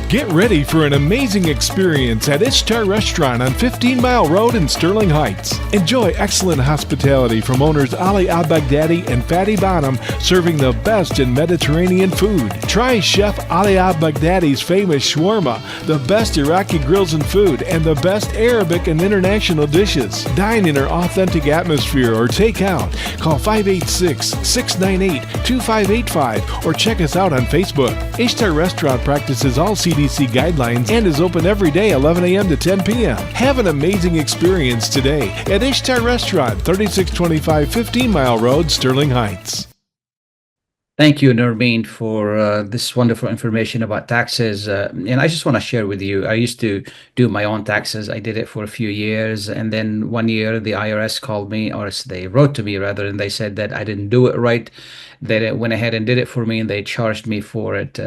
Get ready for an amazing experience at Ishtar Restaurant on 15 Mile Road in Sterling Heights. Enjoy excellent hospitality from owners Ali Al-Baghdadi and Fatty Bonham, serving the best in Mediterranean food. Try Chef Ali Al-Baghdadi's famous shawarma, the best Iraqi grills and food, and the best Arabic and international dishes. Dine in our authentic atmosphere or take out. Call 586-698-2585 or check us out on Facebook. Ishtar Restaurant practices all CDC guidelines and is open every day 11 a.m. to 10 p.m. Have an amazing experience today at Ishtar Restaurant, 3625 15 Mile Road, Sterling Heights. Thank you, Nirmeen, for this wonderful information about taxes. And I just want to share with you, I used to do my own taxes. I did it for a few years. And then one year, the IRS called me, or they wrote to me rather, and they said that I didn't do it right. They went ahead and did it for me, and they charged me for it.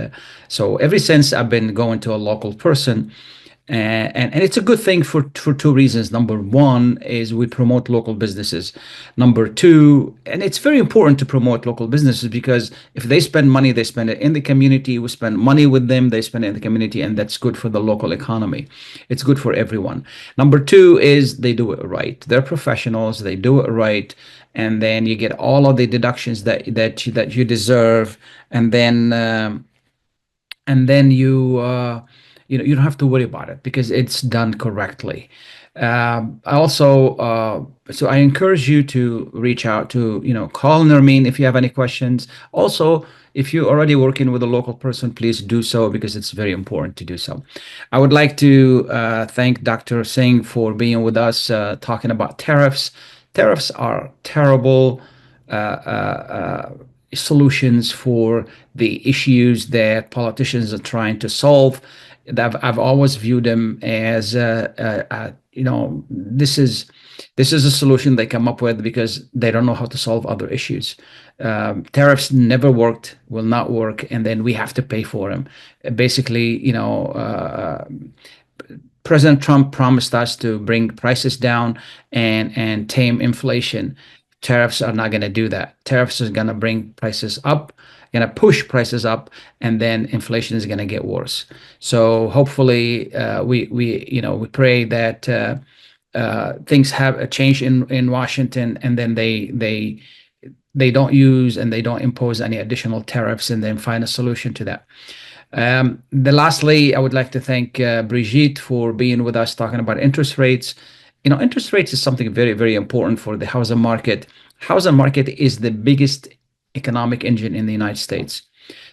So ever since, I've been going to a local person And it's a good thing for two reasons. Number one is we promote local businesses. Number two, and it's very important to promote local businesses because if they spend money, they spend it in the community. We spend money with them, they spend it in the community, and that's good for the local economy. It's good for everyone. Number two is they do it right. They're professionals. They do it right, and then you get all of the deductions that you deserve, and then you don't have to worry about it because it's done correctly. So I encourage you to reach out to, call Nirmeen if you have any questions. Also, if you're already working with a local person, please do so because it's very important to do so. I would like to thank Dr. Singh for being with us, talking about tariffs. Tariffs are terrible solutions for the issues that politicians are trying to solve. I've always viewed them as this is a solution they come up with because they don't know how to solve other issues. Tariffs never worked, will not work, and then we have to pay for them. Basically, President Trump promised us to bring prices down and tame inflation. Tariffs are not going to do that. Tariffs is going to bring prices up, going to push prices up, and then inflation is going to get worse. So hopefully, we pray that things have a change in Washington, and then they don't use and they don't impose any additional tariffs, and then find a solution to that. Lastly, I would like to thank Brigitte for being with us talking about interest rates. Interest rates is something very, very important for the housing market. Housing market is the biggest economic engine in the United States.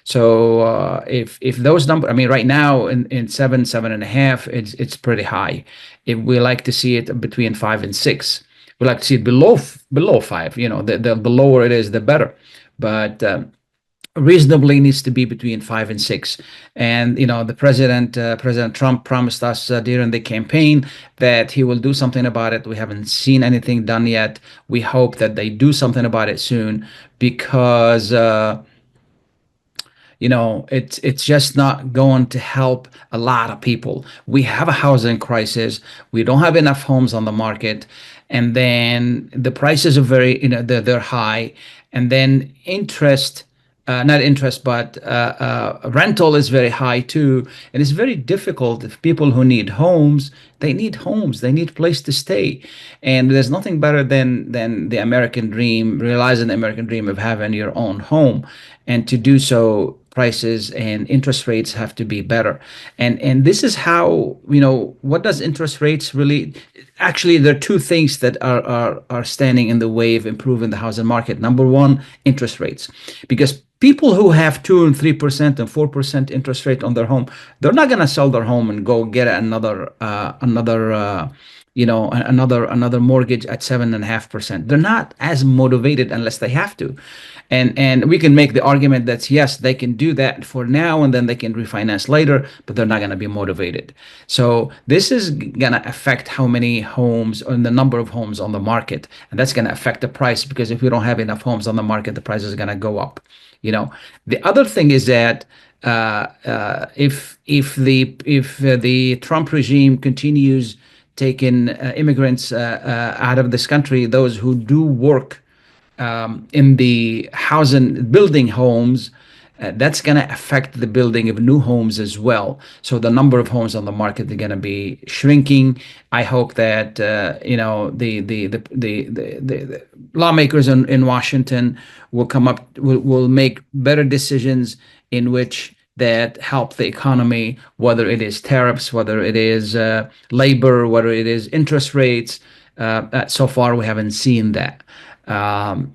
So if those numbers, right now in 7.5, it's pretty high. If we like to see it between 5 and 6, we like to see it below 5. The lower it is, the better. But reasonably needs to be between 5 and 6. And the President Trump promised us during the campaign that he will do something about it. We haven't seen anything done yet. We hope that they do something about it soon because it's just not going to help a lot of people. We have a housing crisis. We don't have enough homes on the market, and then the prices are very they're high, and then rental is very high too. And it's very difficult if people who need homes, they need a place to stay. And there's nothing better than the American dream, realizing the American dream of having your own home. And to do so, prices and interest rates have to be better. And this is how, what does interest rates really, actually, there are two things that are standing in the way of improving the housing market. Number one, interest rates, because people who have 2% and 3% and 4% interest rate on their home, they're not going to sell their home and go get another mortgage at 7.5%. They're not as motivated unless they have to. And we can make the argument that yes, they can do that for now and then they can refinance later, but they're not going to be motivated. So this is going to affect how many homes and the number of homes on the market, and that's going to affect the price, because if we don't have enough homes on the market, the price is going to go up. The other thing is that if the Trump regime continues taking immigrants out of this country, those who do work in the housing, building homes, that's going to affect the building of new homes as well. So the number of homes on the market are going to be shrinking. I hope that the lawmakers in Washington will come up, will make better decisions in which that help the economy, whether it is tariffs, whether it is labor, whether it is interest rates. So far, we haven't seen that. The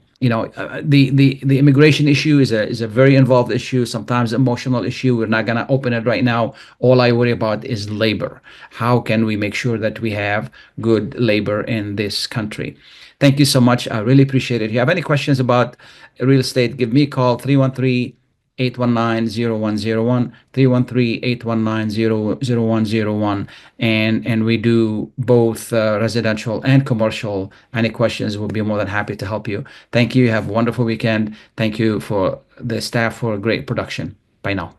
immigration issue is a very involved issue, sometimes emotional issue. We're not going to open it right now. All I worry about is labor. How can we make sure that we have good labor in this country? Thank you so much. I really appreciate it. If you have any questions about real estate, give me a call, 313-819-0101, 313-819-0101. And we do both residential and commercial. Any questions, we'll be more than happy to help you. Thank you. Have a wonderful weekend. Thank you for the staff for a great production. Bye now.